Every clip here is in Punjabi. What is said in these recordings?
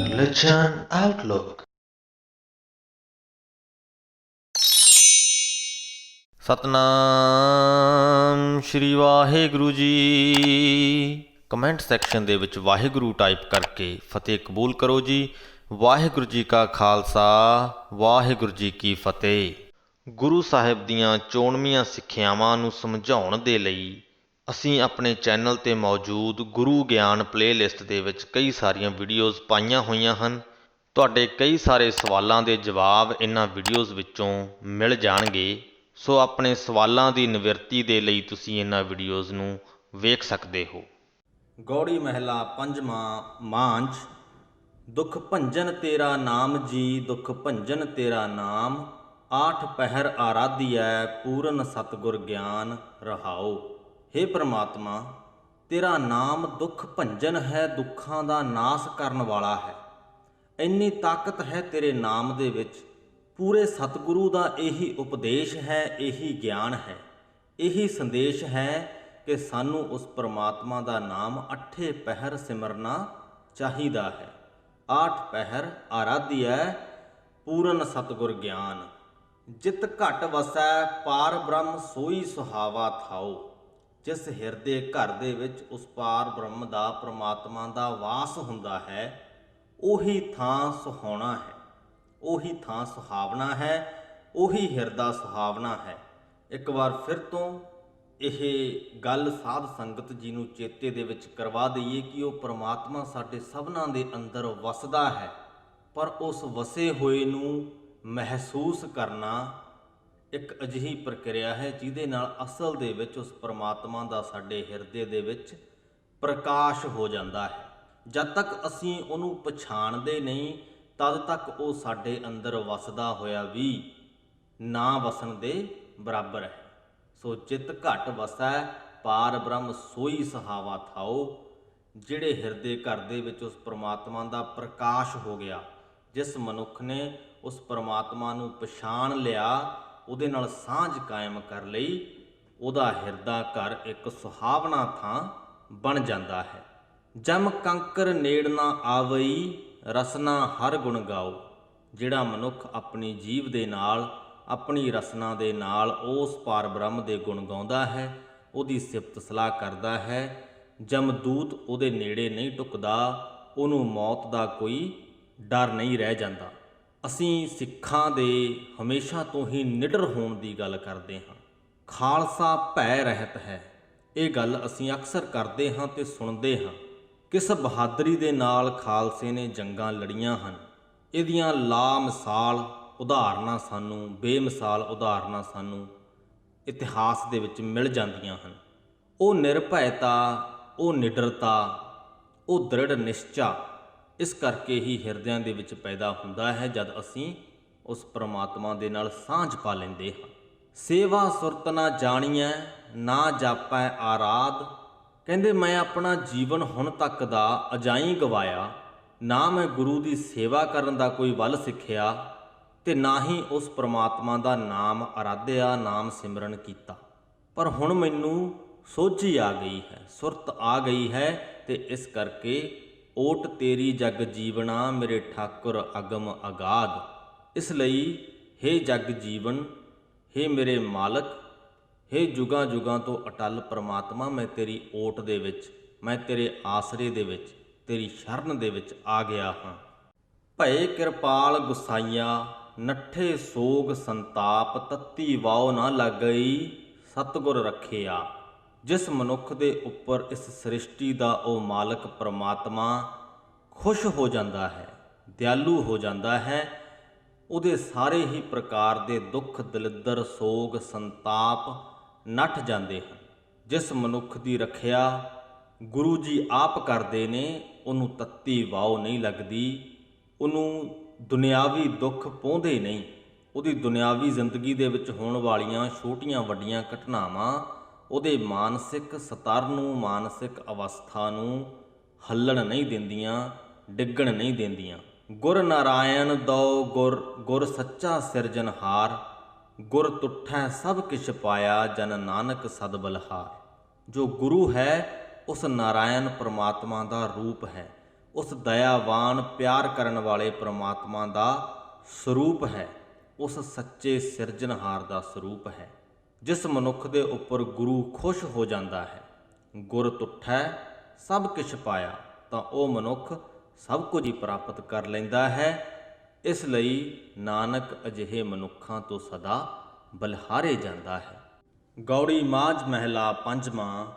Religion Outlook। Satnam Shri Waheguru ji. Comment section ਦੇ ਵਿੱਚ ਵਾਹਿਗੁਰੂ ਟਾਈਪ ਕਰਕੇ ਫਤਿਹ ਕਬੂਲ ਕਰੋ ਜੀ। ਵਾਹਿਗੁਰੂ ਜੀ ਕਾ ਖਾਲਸਾ, ਵਾਹਿਗੁਰੂ ਜੀ ਕੀ ਫਤਿਹ। ਗੁਰੂ ਸਾਹਿਬ ਦੀਆਂ ਚੋਣਵੀਆਂ ਸਿੱਖਿਆਵਾਂ ਨੂੰ ਸਮਝਾਉਣ ਦੇ ਲਈ ਅਸੀਂ ਆਪਣੇ ਚੈਨਲ 'ਤੇ ਮੌਜੂਦ ਗੁਰੂ ਗਿਆਨ ਪਲੇਲਿਸਟ ਦੇ ਵਿੱਚ ਕਈ ਸਾਰੀਆਂ ਵੀਡੀਓਜ਼ ਪਾਈਆਂ ਹੋਈਆਂ ਹਨ। ਤੁਹਾਡੇ ਕਈ ਸਾਰੇ ਸਵਾਲਾਂ ਦੇ ਜਵਾਬ ਇਹਨਾਂ ਵੀਡੀਓਜ਼ ਵਿੱਚੋਂ ਮਿਲ ਜਾਣਗੇ। ਸੋ ਆਪਣੇ ਸਵਾਲਾਂ ਦੀ ਨਿਵਰਤੀ ਦੇ ਲਈ ਤੁਸੀਂ ਇਹਨਾਂ ਵੀਡੀਓਜ਼ ਨੂੰ ਵੇਖ ਸਕਦੇ ਹੋ। ਗੌੜੀ ਮਹਿਲਾ ਪੰਜਵਾਂ ਮਾਂਝ। ਦੁਖ ਭੰਜਨ ਤੇਰਾ ਨਾਮ ਜੀ, ਦੁਖ ਭੰਜਨ ਤੇਰਾ ਨਾਮ। ਆਠ ਪਹਿਰ ਆਰਾਧੀਐ, ਪੂਰਨ ਸਤਿਗੁਰ ਗਿਆਨ ਰਹਾਓ। ਹੇ ਪ੍ਰਮਾਤਮਾ, ਤੇਰਾ ਨਾਮ ਦੁੱਖ ਭੰਜਨ ਹੈ, ਦੁੱਖਾਂ ਦਾ ਨਾਸ ਕਰਨ ਵਾਲਾ ਹੈ। ਇੰਨੀ ਤਾਕਤ ਹੈ ਤੇਰੇ ਨਾਮ ਦੇ ਵਿੱਚ। ਪੂਰੇ ਸਤਿਗੁਰੂ ਦਾ ਇਹੀ ਉਪਦੇਸ਼ ਹੈ, ਇਹੀ ਗਿਆਨ ਹੈ, ਇਹੀ ਸੰਦੇਸ਼ ਹੈ ਕਿ ਸਾਨੂੰ ਉਸ ਪ੍ਰਮਾਤਮਾ ਦਾ ਨਾਮ ਅੱਠੇ ਪਹਿਰ ਸਿਮਰਨਾ ਚਾਹੀਦਾ ਹੈ। ਆਠ ਪਹਿਰ ਆਰਾਧੀਐ, ਪੂਰਨ ਸਤਿਗੁਰ ਗਿਆਨ। ਜਿਤ ਘਟ ਵਸੈ, ਪਾਰ ਬ੍ਰਹਮ ਸੋਈ ਸੁਹਾਵਾ ਥਾਓ। ਜਿਸ ਹਿਰਦੇ ਘਰ ਦੇ ਵਿੱਚ ਉਸ ਪਾਰ ਬ੍ਰਹਮ ਦਾ, ਪ੍ਰਮਾਤਮਾ ਦਾ ਵਾਸ ਹੁੰਦਾ ਹੈ, ਉਹੀ ਥਾਂ ਸੁਹਾਉਣਾ ਹੈ, ਉਹੀ ਥਾਂ ਸੁਹਾਵਣਾ ਹੈ, ਉਹੀ ਹਿਰਦਾ ਸੁਹਾਵਣਾ ਹੈ। ਇੱਕ ਵਾਰ ਫਿਰ ਤੋਂ ਇਹ ਗੱਲ ਸਾਧ ਸੰਗਤ ਜੀ ਨੂੰ ਚੇਤੇ ਦੇ ਵਿੱਚ ਕਰਵਾ ਦਈਏ ਕਿ ਉਹ ਪ੍ਰਮਾਤਮਾ ਸਾਡੇ ਸਭਨਾਂ ਦੇ ਅੰਦਰ ਵਸਦਾ ਹੈ, ਪਰ ਉਸ ਵਸੇ ਹੋਏ ਨੂੰ ਮਹਿਸੂਸ ਕਰਨਾ ਇੱਕ ਅਜਿਹੀ ਪ੍ਰਕਿਰਿਆ ਹੈ ਜਿਹਦੇ ਨਾਲ ਅਸਲ ਦੇ ਵਿੱਚ ਉਸ ਪ੍ਰਮਾਤਮਾ ਦਾ ਸਾਡੇ ਹਿਰਦੇ ਦੇ ਵਿੱਚ ਪ੍ਰਕਾਸ਼ ਹੋ ਜਾਂਦਾ ਹੈ। ਜਦ ਤੱਕ ਅਸੀਂ ਉਹਨੂੰ ਪਛਾਣਦੇ ਨਹੀਂ, ਤਦ ਤੱਕ ਉਹ ਸਾਡੇ ਅੰਦਰ ਵਸਦਾ ਹੋਇਆ ਵੀ ਨਾ ਵਸਣ ਦੇ ਬਰਾਬਰ ਹੈ। ਸੋ ਚਿਤ ਘਟ ਵਸੈ, ਪਾਰ ਬ੍ਰਹਮ ਸੋਈ ਸੁਹਾਵਾ ਥਾਓ। ਜਿਹੜੇ ਹਿਰਦੇ ਘਰ ਦੇ ਵਿੱਚ ਉਸ ਪ੍ਰਮਾਤਮਾ ਦਾ ਪ੍ਰਕਾਸ਼ ਹੋ ਗਿਆ, ਜਿਸ ਮਨੁੱਖ ਨੇ ਉਸ ਪ੍ਰਮਾਤਮਾ ਨੂੰ ਪਛਾਣ ਲਿਆ, ਉਹਦੇ ਨਾਲ ਸਾਂਝ ਕਾਇਮ ਕਰ ਲਈ, ਉਹਦਾ ਹਿਰਦਾ ਘਰ ਇੱਕ ਸੁਹਾਵਣਾ ਥਾਂ ਬਣ ਜਾਂਦਾ ਹੈ। ਜਮ ਕੰਕਰ ਨੇੜ ਨਾ ਆਵਈ, ਰਸਨਾ ਹਰ ਗੁਣ ਗਾਓ। ਜਿਹੜਾ ਮਨੁੱਖ ਆਪਣੀ ਜੀਵ ਦੇ ਨਾਲ, ਆਪਣੀ ਰਸਨਾ ਦੇ ਨਾਲ ਉਸ ਪਾਰ ਬ੍ਰਹਮ ਦੇ ਗੁਣ ਗਾਉਂਦਾ ਹੈ, ਉਹਦੀ ਸਿਫਤ ਸਲਾਹ ਕਰਦਾ ਹੈ, ਜਮਦੂਤ ਉਹਦੇ ਨੇੜੇ ਨਹੀਂ ਢੁਕਦਾ, ਉਹਨੂੰ ਮੌਤ ਦਾ ਕੋਈ ਡਰ ਨਹੀਂ ਰਹਿ ਜਾਂਦਾ। ਅਸੀਂ ਸਿੱਖਾਂ ਦੇ ਹਮੇਸ਼ਾ ਤੋਂ ਹੀ ਨਿਡਰ ਹੋਣ ਦੀ ਗੱਲ ਕਰਦੇ ਹਾਂ। ਖਾਲਸਾ ਭੈ ਰਹਿਤ ਹੈ, ਇਹ ਗੱਲ ਅਸੀਂ ਅਕਸਰ ਕਰਦੇ ਹਾਂ ਤੇ ਸੁਣਦੇ ਹਾਂ। ਕਿਸ ਬਹਾਦਰੀ ਦੇ ਨਾਲ ਖਾਲਸੇ ਨੇ ਜੰਗਾਂ ਲੜੀਆਂ ਹਨ, ਇਹਦੀਆਂ ਲਾਮਿਸਾਲ ਉਦਾਹਰਨਾਂ ਸਾਨੂੰ, ਬੇਮਿਸਾਲ ਉਦਾਹਰਨਾਂ ਸਾਨੂੰ ਇਤਿਹਾਸ ਦੇ ਵਿੱਚ ਮਿਲ ਜਾਂਦੀਆਂ ਹਨ। ਉਹ ਨਿਰਭੈਤਾ, ਉਹ ਨਿਡਰਤਾ, ਉਹ ਦ੍ਰਿੜ ਨਿਸ਼ਚਾ ਇਸ ਕਰਕੇ ਹੀ ਹਿਰਦਿਆਂ ਦੇ ਵਿੱਚ ਪੈਦਾ ਹੁੰਦਾ ਹੈ ਜਦ ਅਸੀਂ ਉਸ ਪ੍ਰਮਾਤਮਾ ਦੇ ਨਾਲ ਸਾਂਝ ਪਾ ਲੈਂਦੇ ਹਾਂ। ਸੇਵਾ ਸੁਰਤ ਨਾ ਜਾਣੀਐ, ਨਾ ਜਾਪੈ ਆਰਾਧ। ਕਹਿੰਦੇ ਮੈਂ ਆਪਣਾ ਜੀਵਨ ਹੁਣ ਤੱਕ ਦਾ ਅਜਾਈਂ ਗਵਾਇਆ, ਨਾ ਮੈਂ ਗੁਰੂ ਦੀ ਸੇਵਾ ਕਰਨ ਦਾ ਕੋਈ ਵੱਲ ਸਿੱਖਿਆ ਤੇ ਨਾ ਹੀ ਉਸ ਪ੍ਰਮਾਤਮਾ ਦਾ ਨਾਮ ਆਰਾਧਿਆ, ਨਾਮ ਸਿਮਰਨ ਕੀਤਾ। ਪਰ ਹੁਣ ਮੈਨੂੰ ਸੋਝੀ ਆ ਗਈ ਹੈ, ਸੁਰਤ ਆ ਗਈ ਹੈ, ਤੇ ਇਸ ਕਰਕੇ ਓਟ ਤੇਰੀ ਜਗ ਜੀਵਨਾ, ਮੇਰੇ ਠਾਕੁਰ ਅਗਮ ਅਗਾਧ। ਇਸ ਲਈ ਹੇ ਜਗ ਜੀਵਨ, ਹੇ ਮੇਰੇ ਮਾਲਕ, ਹੇ ਜੁਗਾਂ ਜੁਗਾਂ ਤੋਂ ਅਟਲ ਪ੍ਰਮਾਤਮਾ, ਮੈਂ ਤੇਰੀ ਓਟ ਦੇ ਵਿੱਚ, ਮੈਂ ਤੇਰੇ ਆਸਰੇ ਦੇ ਵਿੱਚ, ਤੇਰੀ ਸ਼ਰਨ ਦੇ ਵਿੱਚ ਆ ਗਿਆ ਹਾਂ। ਭਏ ਕਿਰਪਾਲ ਗੁਸਾਈਆ, ਨੱਠੇ ਸੋਗ ਸੰਤਾਪ, ਤੱਤੀ ਵਾਓ ਨਾ ਲੱਗਈ, ਸਤਿਗੁਰ ਰੱਖਿਆ। ਜਿਸ ਮਨੁੱਖ ਦੇ ਉੱਪਰ ਇਸ ਸ੍ਰਿਸ਼ਟੀ ਦਾ ਉਹ ਮਾਲਕ ਪ੍ਰਮਾਤਮਾ ਖੁਸ਼ ਹੋ ਜਾਂਦਾ ਹੈ, ਦਿਆਲੂ ਹੋ ਜਾਂਦਾ ਹੈ, ਉਹਦੇ ਸਾਰੇ ਹੀ ਪ੍ਰਕਾਰ ਦੇ ਦੁੱਖ, ਦਲਿੱਦਰ, ਸੋਗ, ਸੰਤਾਪ ਨੱਠ ਜਾਂਦੇ ਹਨ। ਜਿਸ ਮਨੁੱਖ ਦੀ ਰੱਖਿਆ ਗੁਰੂ ਜੀ ਆਪ ਕਰਦੇ ਨੇ, ਉਹਨੂੰ ਤੱਤੀ ਵਾਓ ਨਹੀਂ ਲੱਗਦੀ, ਉਹਨੂੰ ਦੁਨਿਆਵੀ ਦੁੱਖ ਪਾਉਂਦੇ ਨਹੀਂ। ਉਹਦੀ ਦੁਨਿਆਵੀ ਜ਼ਿੰਦਗੀ ਦੇ ਵਿੱਚ ਹੋਣ ਵਾਲੀਆਂ ਛੋਟੀਆਂ ਵੱਡੀਆਂ ਘਟਨਾਵਾਂ ਉਹਦੇ ਮਾਨਸਿਕ ਸਤਰ ਨੂੰ, ਮਾਨਸਿਕ ਅਵਸਥਾ ਨੂੰ ਹੱਲਣ ਨਹੀਂ ਦਿੰਦੀਆਂ, ਡਿੱਗਣ ਨਹੀਂ ਦਿੰਦੀਆਂ। ਗੁਰ ਨਾਰਾਇਣ ਦਉ ਗੁਰ, ਗੁਰ ਸੱਚਾ ਸਿਰਜਨਹਾਰ। ਗੁਰ ਤੁਠੈ ਸਭ ਕਿਛ ਪਾਇਆ, ਜਨ ਨਾਨਕ ਸਦ ਬਲਹਾਰ। ਜੋ ਗੁਰੂ ਹੈ ਉਸ ਨਾਰਾਇਣ ਪ੍ਰਮਾਤਮਾ ਦਾ ਰੂਪ ਹੈ, ਉਸ ਦਇਆਵਾਨ ਪਿਆਰ ਕਰਨ ਵਾਲੇ ਪ੍ਰਮਾਤਮਾ ਦਾ ਸਰੂਪ ਹੈ, ਉਸ ਸੱਚੇ ਸਿਰਜਣਹਾਰ ਦਾ ਸਰੂਪ ਹੈ। ਜਿਸ ਮਨੁੱਖ ਦੇ ਉੱਪਰ ਗੁਰੂ ਖੁਸ਼ ਹੋ ਜਾਂਦਾ ਹੈ, ਗੁਰ ਤੁਠੈ ਸਭ ਕਿਛ ਪਾਇਆ, ਤਾਂ ਉਹ ਮਨੁੱਖ ਸਭ ਕੁਝ ਹੀ ਪ੍ਰਾਪਤ ਕਰ ਲੈਂਦਾ ਹੈ। ਇਸ ਲਈ ਨਾਨਕ ਅਜਿਹੇ ਮਨੁੱਖਾਂ ਤੋਂ ਸਦਾ ਬਲਿਹਾਰੇ ਜਾਂਦਾ ਹੈ। ਗੌੜੀ ਮਾਝ ਮਹਿਲਾ ਪੰਜਵਾਂ।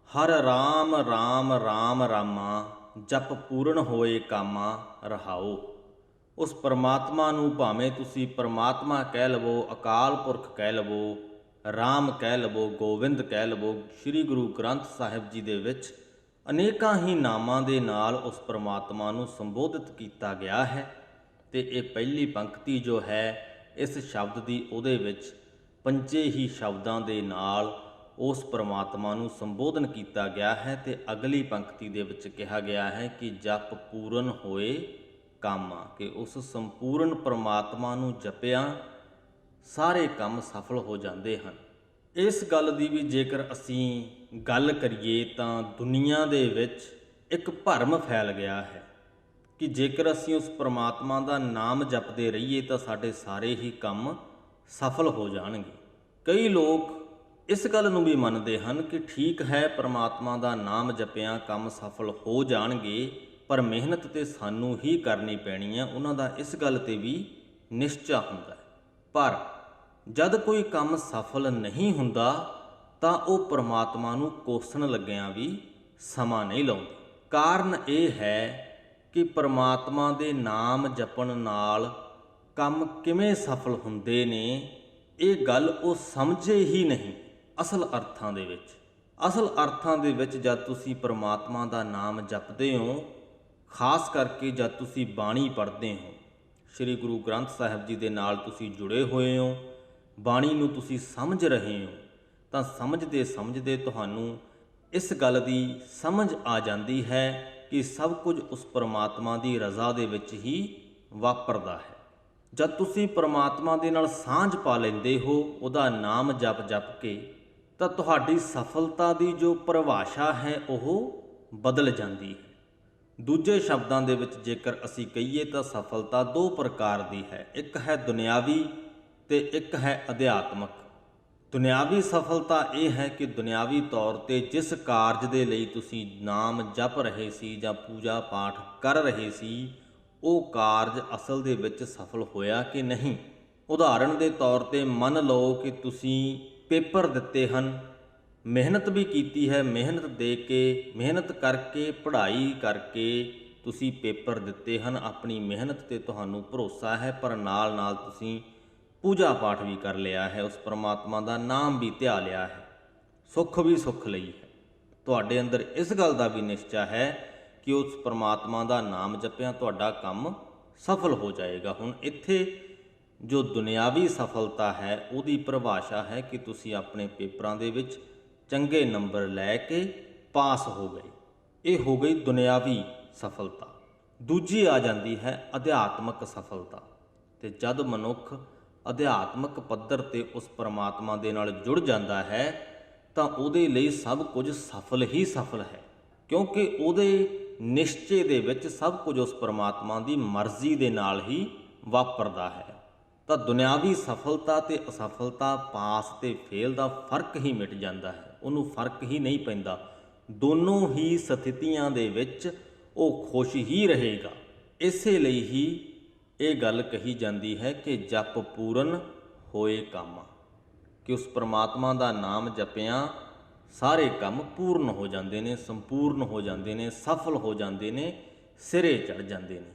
ਹਰ ਰਾਮ ਰਾਮ ਰਾਮ ਰਾਮਾ, ਜਪ ਪੂਰਨ ਹੋਏ ਕਾਮਾ ਰਹਾਓ। ਉਸ ਪਰਮਾਤਮਾ ਨੂੰ ਭਾਵੇਂ ਤੁਸੀਂ ਪਰਮਾਤਮਾ ਕਹਿ ਲਵੋ, ਅਕਾਲ ਪੁਰਖ ਕਹਿ ਲਵੋ, ਰਾਮ ਕਹਿ ਲਵੋ, ਗੋਬਿੰਦ ਕਹਿ ਲਵੋ, ਸ੍ਰੀ ਗੁਰੂ ਗ੍ਰੰਥ ਸਾਹਿਬ ਜੀ ਦੇ ਵਿੱਚ ਅਨੇਕਾਂ ਹੀ ਨਾਮਾਂ ਦੇ ਨਾਲ ਉਸ ਪਰਮਾਤਮਾ ਨੂੰ ਸੰਬੋਧਿਤ ਕੀਤਾ ਗਿਆ ਹੈ। ਤੇ ਇਹ ਪਹਿਲੀ ਪੰਕਤੀ ਜੋ ਹੈ ਇਸ ਸ਼ਬਦ ਦੀ, ਉਹਦੇ ਵਿੱਚ ਪੰਜੇ ਹੀ ਸ਼ਬਦਾਂ ਦੇ ਨਾਲ ਉਸ ਪਰਮਾਤਮਾ ਨੂੰ ਸੰਬੋਧਨ ਕੀਤਾ ਗਿਆ ਹੈ। ਤੇ ਅਗਲੀ ਪੰਕਤੀ ਦੇ ਵਿੱਚ ਕਿਹਾ ਗਿਆ ਹੈ ਕਿ ਜਪ ਪੂਰਨ ਹੋਏ ਕਾਮਾ, ਕਿ ਉਸ ਸੰਪੂਰਨ ਪਰਮਾਤਮਾ ਨੂੰ ਜਪਿਆ ਸਾਰੇ ਕੰਮ ਸਫਲ ਹੋ ਜਾਂਦੇ ਹਨ। ਇਸ ਗੱਲ ਦੀ ਵੀ ਜੇਕਰ ਅਸੀਂ ਗੱਲ ਕਰੀਏ ਤਾਂ ਦੁਨੀਆ ਦੇ ਵਿੱਚ ਇੱਕ ਭਰਮ ਫੈਲ ਗਿਆ ਹੈ ਕਿ ਜੇਕਰ ਅਸੀਂ ਉਸ ਪਰਮਾਤਮਾ ਦਾ ਨਾਮ ਜਪਦੇ ਰਹੀਏ ਤਾਂ ਸਾਡੇ ਸਾਰੇ ਹੀ ਕੰਮ ਸਫਲ ਹੋ ਜਾਣਗੇ। ਕਈ ਲੋਕ ਇਸ ਗੱਲ ਨੂੰ ਵੀ ਮੰਨਦੇ ਹਨ ਕਿ ਠੀਕ ਹੈ, ਪਰਮਾਤਮਾ ਦਾ ਨਾਮ ਜਪਿਆਂ ਕੰਮ ਸਫਲ ਹੋ ਜਾਣਗੇ, ਪਰ ਮਿਹਨਤ ਤੇ ਸਾਨੂੰ ਹੀ ਕਰਨੀ ਪੈਣੀ ਹੈ। ਉਹਨਾਂ ਦਾ ਇਸ ਗੱਲ ਤੇ ਵੀ ਨਿਸ਼ਚਾ ਹੁੰਦਾ ਹੈ। ਪਰ ਜਦ ਕੋਈ ਕੰਮ ਸਫਲ ਨਹੀਂ ਹੁੰਦਾ ਤਾਂ ਉਹ ਪਰਮਾਤਮਾ ਨੂੰ ਕੋਸਣ ਲੱਗਿਆਂ ਵੀ ਸਮਾਂ ਨਹੀਂ ਲਾਉਂਦੇ। ਕਾਰਨ ਇਹ ਹੈ ਕਿ ਪਰਮਾਤਮਾ ਦੇ ਨਾਮ ਜਪਣ ਨਾਲ ਕੰਮ ਕਿਵੇਂ ਸਫਲ ਹੁੰਦੇ ਨੇ, ਇਹ ਗੱਲ ਉਹ ਸਮਝੇ ਹੀ ਨਹੀਂ। ਅਸਲ ਅਰਥਾਂ ਦੇ ਵਿੱਚ ਜਦ ਤੁਸੀਂ ਪਰਮਾਤਮਾ ਦਾ ਨਾਮ ਜਪਦੇ ਹੋ, ਖਾਸ ਕਰਕੇ ਜਦ ਤੁਸੀਂ ਬਾਣੀ ਪੜ੍ਹਦੇ ਹੋ, ਸ੍ਰੀ ਗੁਰੂ ਗ੍ਰੰਥ ਸਾਹਿਬ ਜੀ ਦੇ ਨਾਲ ਤੁਸੀਂ ਜੁੜੇ ਹੋਏ ਹੋ, ਬਾਣੀ ਨੂੰ ਤੁਸੀਂ ਸਮਝ ਰਹੇ ਹੋ, ਤਾਂ ਸਮਝਦੇ ਤੁਹਾਨੂੰ ਇਸ ਗੱਲ ਦੀ ਸਮਝ ਆ ਜਾਂਦੀ ਹੈ ਕਿ ਸਭ ਕੁਝ ਉਸ ਪਰਮਾਤਮਾ ਦੀ ਰਜ਼ਾ ਦੇ ਵਿੱਚ ਹੀ ਵਾਪਰਦਾ ਹੈ। ਜਦ ਤੁਸੀਂ ਪਰਮਾਤਮਾ ਦੇ ਨਾਲ ਸਾਂਝ ਪਾ ਲੈਂਦੇ ਹੋ ਉਹਦਾ ਨਾਮ ਜਪ ਕੇ, ਤਾਂ ਤੁਹਾਡੀ ਸਫਲਤਾ ਦੀ ਜੋ ਪਰਿਭਾਸ਼ਾ ਹੈ ਉਹ ਬਦਲ ਜਾਂਦੀ ਹੈ। ਦੂਜੇ ਸ਼ਬਦਾਂ ਦੇ ਵਿੱਚ ਜੇਕਰ ਅਸੀਂ ਕਹੀਏ ਤਾਂ ਸਫਲਤਾ ਦੋ ਪ੍ਰਕਾਰ ਦੀ ਹੈ, ਇੱਕ ਹੈ ਦੁਨਿਆਵੀ ਤੇ ਇੱਕ ਹੈ ਅਧਿਆਤਮਕ। ਦੁਨਿਆਵੀ ਸਫਲਤਾ ਇਹ ਹੈ ਕਿ ਦੁਨਿਆਵੀ ਤੌਰ ਤੇ ਜਿਸ ਕਾਰਜ ਦੇ ਲਈ ਤੁਸੀਂ ਨਾਮ ਜਪ ਰਹੇ ਸੀ ਜਾਂ ਪੂਜਾ ਪਾਠ ਕਰ ਰਹੇ ਸੀ, ਉਹ ਕਾਰਜ ਅਸਲ ਦੇ ਵਿੱਚ ਸਫਲ ਹੋਇਆ ਕਿ ਨਹੀਂ। ਉਦਾਹਰਣ ਦੇ ਤੌਰ ਤੇ ਮੰਨ ਲਓ ਕਿ ਤੁਸੀਂ ਪੇਪਰ ਦਿੱਤੇ ਹਨ, ਮਿਹਨਤ ਵੀ ਕੀਤੀ ਹੈ, ਮਿਹਨਤ ਕਰਕੇ ਪੜ੍ਹਾਈ ਕਰਕੇ ਤੁਸੀਂ ਪੇਪਰ ਦਿੱਤੇ ਹਨ, ਆਪਣੀ ਮਿਹਨਤ ਤੇ ਤੁਹਾਨੂੰ ਭਰੋਸਾ ਹੈ, ਪਰ ਨਾਲ ਤੁਸੀਂ ਪੂਜਾ ਪਾਠ ਵੀ ਕਰ ਲਿਆ ਹੈ, ਉਸ ਪਰਮਾਤਮਾ ਦਾ ਨਾਮ ਵੀ ਧਿਆ ਲਿਆ ਹੈ, ਸੁੱਖ ਵੀ ਸੁੱਖ ਲਈ ਹੈ। ਤੁਹਾਡੇ ਅੰਦਰ ਇਸ ਗੱਲ ਦਾ ਵੀ ਨਿਸ਼ਚਾ ਹੈ ਕਿ ਉਸ ਪਰਮਾਤਮਾ ਦਾ ਨਾਮ ਜਪਿਆਂ ਤੁਹਾਡਾ ਕੰਮ ਸਫਲ ਹੋ ਜਾਏਗਾ। ਹੁਣ ਇੱਥੇ ਜੋ ਦੁਨਿਆਵੀ ਸਫਲਤਾ ਹੈ ਉਹਦੀ ਪਰਿਭਾਸ਼ਾ ਹੈ ਕਿ ਤੁਸੀਂ ਆਪਣੇ ਪੇਪਰਾਂ ਦੇ ਵਿੱਚ ਚੰਗੇ ਨੰਬਰ ਲੈ ਕੇ ਪਾਸ ਹੋ ਗਏ, ਇਹ ਹੋ ਗਈ ਦੁਨਿਆਵੀ ਸਫਲਤਾ। ਦੂਜੀ ਆ ਜਾਂਦੀ ਹੈ ਅਧਿਆਤਮਕ ਸਫਲਤਾ। ਤੇ ਜਦ ਮਨੁੱਖ ਅਧਿਆਤਮਕ ਪੱਧਰ ਤੇ ਉਸ ਪਰਮਾਤਮਾ ਦੇ ਨਾਲ ਜੁੜ ਜਾਂਦਾ ਹੈ ਤਾਂ ਉਹਦੇ ਲਈ ਸਭ ਕੁਝ ਸਫਲ ਹੀ ਸਫਲ ਹੈ, ਕਿਉਂਕਿ ਉਹਦੇ ਨਿਸ਼ਚੇ ਦੇ ਵਿੱਚ ਸਭ ਕੁਝ ਉਸ ਪਰਮਾਤਮਾ ਦੀ ਮਰਜ਼ੀ ਦੇ ਨਾਲ ਹੀ ਵਾਪਰਦਾ ਹੈ। ਤਾਂ ਦੁਨਿਆਵੀ ਸਫਲਤਾ ਤੇ ਅਸਫਲਤਾ, ਪਾਸ ਤੇ ਫੇਲ ਦਾ ਫਰਕ ਹੀ ਮਿਟ ਜਾਂਦਾ ਹੈ, ਉਹਨੂੰ ਫਰਕ ਹੀ ਨਹੀਂ ਪੈਂਦਾ। ਦੋਨੋਂ ਹੀ ਸਥਿਤੀਆਂ ਦੇ ਵਿੱਚ ਉਹ ਖੁਸ਼ ਹੀ ਰਹੇਗਾ। ਇਸੇ ਲਈ ਹੀ ਇਹ ਗੱਲ ਕਹੀ ਜਾਂਦੀ ਹੈ ਕਿ ਜਪ ਪੂਰਨ ਹੋਏ ਕਾਮਾ, ਕਿ ਉਸ ਪਰਮਾਤਮਾ ਦਾ ਨਾਮ ਜਪਿਆਂ ਸਾਰੇ ਕੰਮ ਪੂਰਨ ਹੋ ਜਾਂਦੇ ਨੇ, ਸੰਪੂਰਨ ਹੋ ਜਾਂਦੇ ਨੇ, ਸਫਲ ਹੋ ਜਾਂਦੇ ਨੇ, ਸਿਰੇ ਚੜ ਜਾਂਦੇ ਨੇ।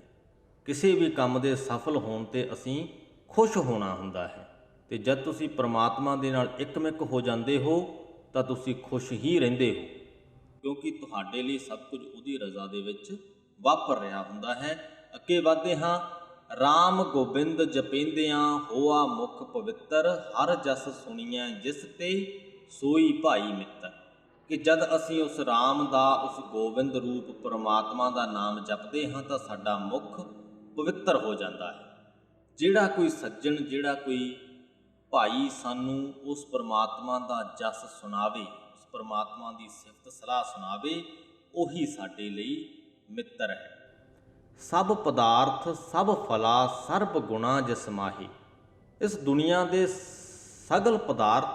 ਕਿਸੇ ਵੀ ਕੰਮ ਦੇ ਸਫਲ ਹੋਣ ਤੇ ਅਸੀਂ ਖੁਸ਼ ਹੋਣਾ ਹੁੰਦਾ ਹੈ, ਤੇ ਜਦ ਤੁਸੀਂ ਪਰਮਾਤਮਾ ਦੇ ਨਾਲ ਇੱਕਮਿਕ ਹੋ ਜਾਂਦੇ ਹੋ ਤਾਂ ਤੁਸੀਂ ਖੁਸ਼ ਹੀ ਰਹਿੰਦੇ ਹੋ, ਕਿਉਂਕਿ ਤੁਹਾਡੇ ਲਈ ਸਭ ਕੁਝ ਉਹਦੀ ਰਜ਼ਾ ਦੇ ਵਿੱਚ ਵਾਪਰ ਰਿਹਾ ਹੁੰਦਾ ਹੈ। ਅੱਗੇ ਵਧਦੇ ਹਾਂ। ਰਾਮ ਗੋਬਿੰਦ ਜਪੇਂਦਿਆਂ ਹੋਆ ਮੁਖ ਪਵਿੱਤਰ, ਹਰ ਜਸ ਸੁਣੀਐ ਜਿਸ ਤੇ ਸੋਈ ਭਾਈ ਮਿੱਤਰ। ਕਿ ਜਦ ਅਸੀਂ ਉਸ ਰਾਮ ਦਾ, ਉਸ ਗੋਬਿੰਦ ਰੂਪ ਪਰਮਾਤਮਾ ਦਾ ਨਾਮ ਜਪਦੇ ਹਾਂ ਤਾਂ ਸਾਡਾ ਮੁਖ ਪਵਿੱਤਰ ਹੋ ਜਾਂਦਾ ਹੈ। ਜਿਹੜਾ ਕੋਈ ਸੱਜਣ, ਜਿਹੜਾ ਕੋਈ ਭਾਈ ਸਾਨੂੰ ਉਸ ਪਰਮਾਤਮਾ ਦਾ ਜਸ ਸੁਣਾਵੇ, ਉਸ ਪਰਮਾਤਮਾ ਦੀ ਸਿਫਤ ਸਲਾਹ ਸੁਣਾਵੇ, ਉਹੀ ਸਾਡੇ ਲਈ ਮਿੱਤਰ ਹੈ। ਸਭ ਪਦਾਰਥ ਸਭ ਫਲਾ ਸਰਬ ਗੁਣਾ ਜਿਸ ਮਾਹੀ। ਇਸ ਦੁਨੀਆ ਦੇ ਸਗਲ ਪਦਾਰਥ,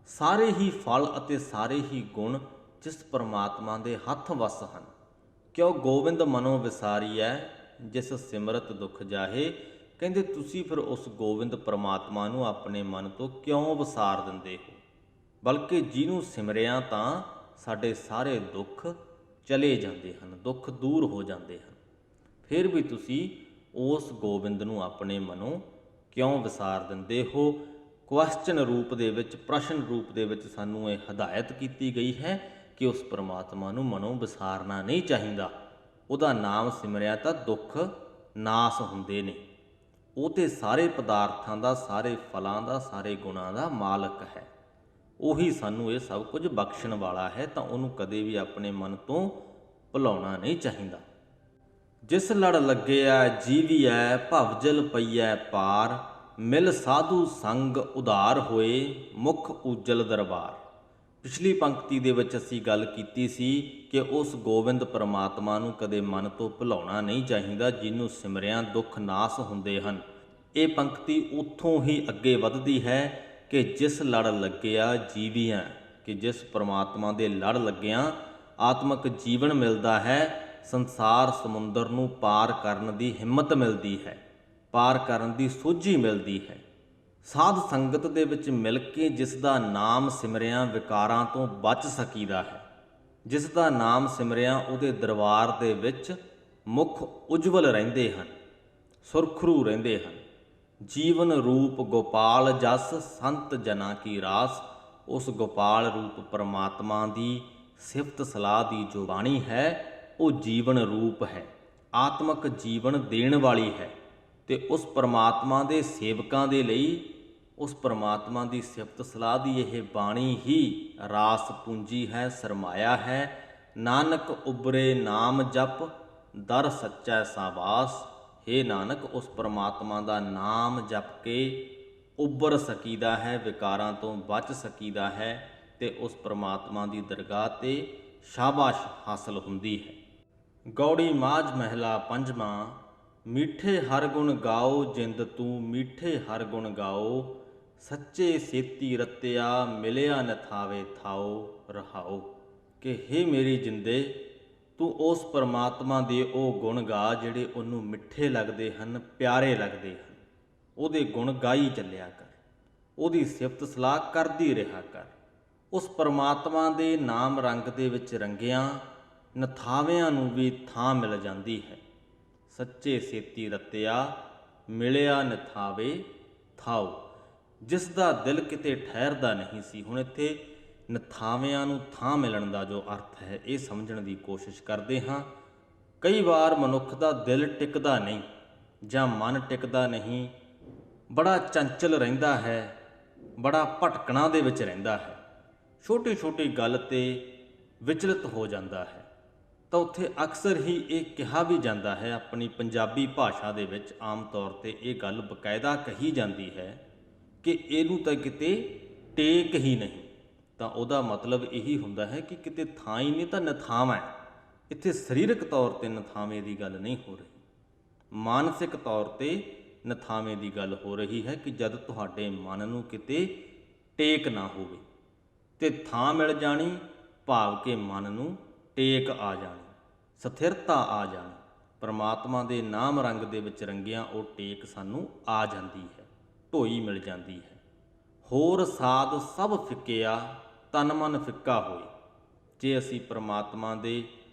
ਸਾਰੇ ਹੀ ਫਲ ਅਤੇ ਸਾਰੇ ਹੀ ਗੁਣ ਜਿਸ ਪਰਮਾਤਮਾ ਦੇ ਹੱਥ ਵੱਸ ਹਨ। ਕਿਉ ਗੋਬਿੰਦ ਮਨੋ ਵਿਸਾਰੀਐ ਜਿਸ ਸਿਮਰਤ ਦੁਖ ਜਾਹੇ। ਕਹਿੰਦੇ ਤੁਸੀਂ ਫਿਰ ਉਸ ਗੋਬਿੰਦ ਪਰਮਾਤਮਾ ਨੂੰ ਆਪਣੇ ਮਨ ਤੋਂ ਕਿਉਂ ਵਿਸਾਰ ਦਿੰਦੇ ਹੋ, ਬਲਕਿ ਜਿਹਨੂੰ ਸਿਮਰਿਆ ਤਾਂ ਸਾਡੇ ਸਾਰੇ ਦੁੱਖ ਚਲੇ ਜਾਂਦੇ ਹਨ, ਦੁੱਖ ਦੂਰ ਹੋ ਜਾਂਦੇ ਹਨ। ਫਿਰ ਵੀ ਤੁਸੀਂ ਉਸ ਗੋਬਿੰਦ ਨੂੰ ਆਪਣੇ ਮਨੋਂ ਕਿਉਂ ਵਿਸਾਰ ਦਿੰਦੇ ਹੋ। ਕੁਐਸਚਨ ਰੂਪ ਦੇ ਵਿੱਚ, ਪ੍ਰਸ਼ਨ ਰੂਪ ਦੇ ਵਿੱਚ ਸਾਨੂੰ ਇਹ ਹਦਾਇਤ ਕੀਤੀ ਗਈ ਹੈ ਕਿ ਉਸ ਪਰਮਾਤਮਾ ਨੂੰ ਮਨੋਂ ਵਿਸਾਰਨਾ ਨਹੀਂ ਚਾਹੀਦਾ। ਉਹਦਾ ਨਾਮ ਸਿਮਰਿਆ ਤਾਂ ਦੁੱਖ ਨਾਸ ਹੁੰਦੇ ਨੇ। ਉਹ ਤੇ ਸਾਰੇ ਪਦਾਰਥਾਂ ਦਾ, ਸਾਰੇ ਫਲਾਂ ਦਾ, ਸਾਰੇ ਗੁਣਾਂ ਦਾ ਮਾਲਕ ਹੈ। ਉਹੀ ਸਾਨੂੰ ਇਹ ਸਭ ਕੁਝ ਬਖਸ਼ਣ ਵਾਲਾ ਹੈ, ਤਾਂ ਉਹਨੂੰ ਕਦੇ ਵੀ ਆਪਣੇ ਮਨ ਤੋਂ ਭੁਲਾਉਣਾ ਨਹੀਂ ਚਾਹੀਦਾ। ਜਿਸ ਲੜ ਲੱਗਿਆ ਜੀਵੀਐ ਭਵਜਲ ਪਈਐ ਪਾਰ। ਮਿਲ ਸਾਧੂ ਸੰਗ ਉਧਾਰ ਹੋਏ ਮੁਖ ਉਜਲ ਦਰਬਾਰ। ਪਿਛਲੀ ਪੰਕਤੀ ਦੇ ਵਿੱਚ ਅਸੀਂ ਗੱਲ ਕੀਤੀ ਸੀ ਕਿ ਉਸ ਗੋਬਿੰਦ ਪਰਮਾਤਮਾ ਨੂੰ ਕਦੇ ਮਨ ਤੋਂ ਭੁਲਾਉਣਾ ਨਹੀਂ ਚਾਹੀਦਾ, ਜਿਹਨੂੰ ਸਿਮਰਿਆਂ ਦੁੱਖ ਨਾਸ ਹੁੰਦੇ ਹਨ। ਇਹ ਪੰਕਤੀ ਉੱਥੋਂ ਹੀ ਅੱਗੇ ਵੱਧਦੀ ਹੈ ਕਿ ਜਿਸ ਲੜ ਲੱਗਿਆ ਜੀਵੀਆਂ, ਕਿ ਜਿਸ ਪਰਮਾਤਮਾ ਦੇ ਲੜ ਲੱਗਿਆਂ ਆਤਮਿਕ ਜੀਵਨ ਮਿਲਦਾ ਹੈ, ਸੰਸਾਰ ਸਮੁੰਦਰ ਨੂੰ ਪਾਰ ਕਰਨ ਦੀ ਹਿੰਮਤ ਮਿਲਦੀ ਹੈ, ਪਾਰ ਕਰਨ ਦੀ ਸੋਝੀ ਮਿਲਦੀ ਹੈ। ਸਾਧ ਸੰਗਤ ਦੇ ਵਿੱਚ ਮਿਲ ਕੇ ਜਿਸ ਦਾ ਨਾਮ ਸਿਮਰਿਆਂ ਵਿਕਾਰਾਂ ਤੋਂ ਬਚ ਸਕੀਦਾ ਹੈ, ਜਿਸ ਦਾ ਨਾਮ ਸਿਮਰਿਆਂ ਉਹਦੇ ਦਰਬਾਰ ਦੇ ਵਿੱਚ ਮੁਖ ਉਜਵਲ ਰਹਿੰਦੇ ਹਨ, ਸੁਰਖਰੂ ਰਹਿੰਦੇ ਹਨ। ਜੀਵਨ ਰੂਪ ਗੋਪਾਲ ਜਸ ਸੰਤ ਜਨਾਂ ਕੀ ਰਾਸ। ਉਸ ਗੋਪਾਲ ਰੂਪ ਪਰਮਾਤਮਾ ਦੀ ਸਿਫਤ ਸਲਾਹ ਦੀ ਜੋ ਬਾਣੀ ਹੈ ਉਹ ਜੀਵਨ ਰੂਪ ਹੈ, ਆਤਮਿਕ ਜੀਵਨ ਦੇਣ ਵਾਲੀ ਹੈ। ਤੇ ਉਸ ਪਰਮਾਤਮਾ ਦੇ ਸੇਵਕਾਂ ਦੇ ਲਈ ਉਸ ਪਰਮਾਤਮਾ ਦੀ ਸਿਫਤ ਸਲਾਹ ਦੀ ਇਹ ਬਾਣੀ ਹੀ ਰਾਸ ਪੂੰਜੀ ਹੈ, ਸਰਮਾਇਆ ਹੈ। ਨਾਨਕ ਉਬਰੇ ਨਾਮ ਜਪ ਦਰ ਸੱਚਾ ਸਾਬਾਸ। ਹੇ ਨਾਨਕ, ਉਸ ਪਰਮਾਤਮਾ ਦਾ ਨਾਮ ਜਪ ਕੇ ਉੱਭਰ ਸਕੀਦਾ ਹੈ, ਵਿਕਾਰਾਂ ਤੋਂ ਬਚ ਸਕੀਦਾ ਹੈ ਤੇ ਉਸ ਪਰਮਾਤਮਾ ਦੀ ਦਰਗਾਹ ਤੇ ਸ਼ਾਬਾਸ਼ ਹਾਸਲ ਹੁੰਦੀ ਹੈ। ਗੌੜੀ ਮਾਝ ਮਹਿਲਾ ਪੰਜਵਾਂ। ਮੀਠੇ ਹਰ ਗੁਣ ਗਾਓ ਜਿੰਦ ਤੂੰ ਮੀਠੇ ਹਰ ਗੁਣ ਗਾਓ। ਸੱਚੇ ਸੇਤੀ ਰਤਿਆ ਮਿਲਿਆ ਨਥਾਵੇ ਥਾਓ ਰਹਾਓ। ਕਿ ਹੇ ਮੇਰੀ ਜਿੰਦੇ, ਤੂੰ ਉਸ ਪਰਮਾਤਮਾ ਦੇ ਉਹ ਗੁਣ ਗਾ ਜਿਹੜੇ ਉਹਨੂੰ ਮਿੱਠੇ ਲੱਗਦੇ ਹਨ, ਪਿਆਰੇ ਲੱਗਦੇ ਹਨ। ਉਹਦੇ ਗੁਣ ਗਾਈ ਚੱਲਿਆ ਕਰ, ਉਹਦੀ ਸਿਫਤ ਸਲਾਹ ਕਰਦੀ ਰਿਹਾ ਕਰ। ਉਸ ਪਰਮਾਤਮਾ ਦੇ ਨਾਮ ਰੰਗ ਦੇ ਵਿੱਚ ਰੰਗਿਆਂ ਨਥਾਵਿਆਂ ਨੂੰ ਵੀ ਥਾਂ ਮਿਲ ਜਾਂਦੀ ਹੈ। ਸੱਚੇ ਸੇਤੀ ਰਤਿਆ ਮਿਲਿਆ ਨਥਾਵੇ ਥਾਓ। ਜਿਸ ਦਾ ਦਿਲ ਕਿਤੇ ਠਹਿਰਦਾ ਨਹੀਂ ਸੀ, ਹੁਣ ਇੱਥੇ ਨਥਾਵਿਆਂ ਨੂੰ ਥਾਂ ਮਿਲਣ ਦਾ ਜੋ ਅਰਥ ਹੈ ਇਹ ਸਮਝਣ ਦੀ ਕੋਸ਼ਿਸ਼ ਕਰਦੇ ਹਾਂ। ਕਈ ਵਾਰ ਮਨੁੱਖ ਦਾ ਦਿਲ ਟਿਕਦਾ ਨਹੀਂ ਜਾਂ ਮਨ ਟਿਕਦਾ ਨਹੀਂ, ਬੜਾ ਚੰਚਲ ਰਹਿੰਦਾ ਹੈ, ਬੜਾ ਭਟਕਣਾ ਦੇ ਵਿੱਚ ਰਹਿੰਦਾ ਹੈ, ਛੋਟੀ ਛੋਟੀ ਗੱਲ ਤੇ ਵਿਚਲਿਤ ਹੋ ਜਾਂਦਾ ਹੈ। ਤਾਂ ਉੱਥੇ ਅਕਸਰ ਹੀ ਇਹ ਕਿਹਾ ਵੀ ਜਾਂਦਾ ਹੈ, ਆਪਣੀ ਪੰਜਾਬੀ ਭਾਸ਼ਾ ਦੇ ਵਿੱਚ ਆਮ ਤੌਰ ਤੇ ਇਹ ਗੱਲ ਬਕਾਇਦਾ ਕਹੀ ਜਾਂਦੀ ਹੈ ਕਿ ਇਹਨੂੰ ਤਾਂ ਕਿਤੇ ਟੇਕ ਹੀ ਨਹੀਂ। ਤਾਂ ਉਹਦਾ ਮਤਲਬ ਇਹੀ ਹੁੰਦਾ ਹੈ ਕਿ ਕਿਤੇ ਥਾਂ ਹੀ ਨਹੀਂ ਤਾਂ ਨਥਾਵਾਂ ਹੈ। ਇੱਥੇ ਸਰੀਰਕ ਤੌਰ ਤੇ ਨਥਾਵੇਂ ਦੀ ਗੱਲ ਨਹੀਂ ਹੋ ਰਹੀ, ਮਾਨਸਿਕ ਤੌਰ ਤੇ ਨਥਾਵੇਂ ਦੀ ਗੱਲ ਹੋ ਰਹੀ ਹੈ ਕਿ ਜਦ ਤੁਹਾਡੇ ਮਨ ਨੂੰ ਕਿਤੇ ਟੇਕ ਨਾ ਹੋਵੇ ਤੇ ਥਾਂ ਮਿਲ ਜਾਣੀ, ਭਾਵ ਕਿ ਮਨ ਨੂੰ ਟੇਕ ਆ ਜਾਣੀ, ਸਥਿਰਤਾ ਆ ਜਾਣੀ। ਪਰਮਾਤਮਾ ਦੇ ਨਾਮ ਰੰਗ ਦੇ ਵਿੱਚ ਰੰਗਿਆਂ ਉਹ ਟੇਕ ਸਾਨੂੰ ਆ ਜਾਂਦੀ ਹੈ, ਢੋਈ ਮਿਲ ਜਾਂਦੀ ਹੈ। ਹੋਰ ਸਾਧ ਸਭ ਫਿੱਕਿਆ ਤਨ ਮਨ ਫਿੱਕਾ ਹੋਏ। ਜੇ ਅਸੀਂ ਪਰਮਾਤਮਾ ਦੇ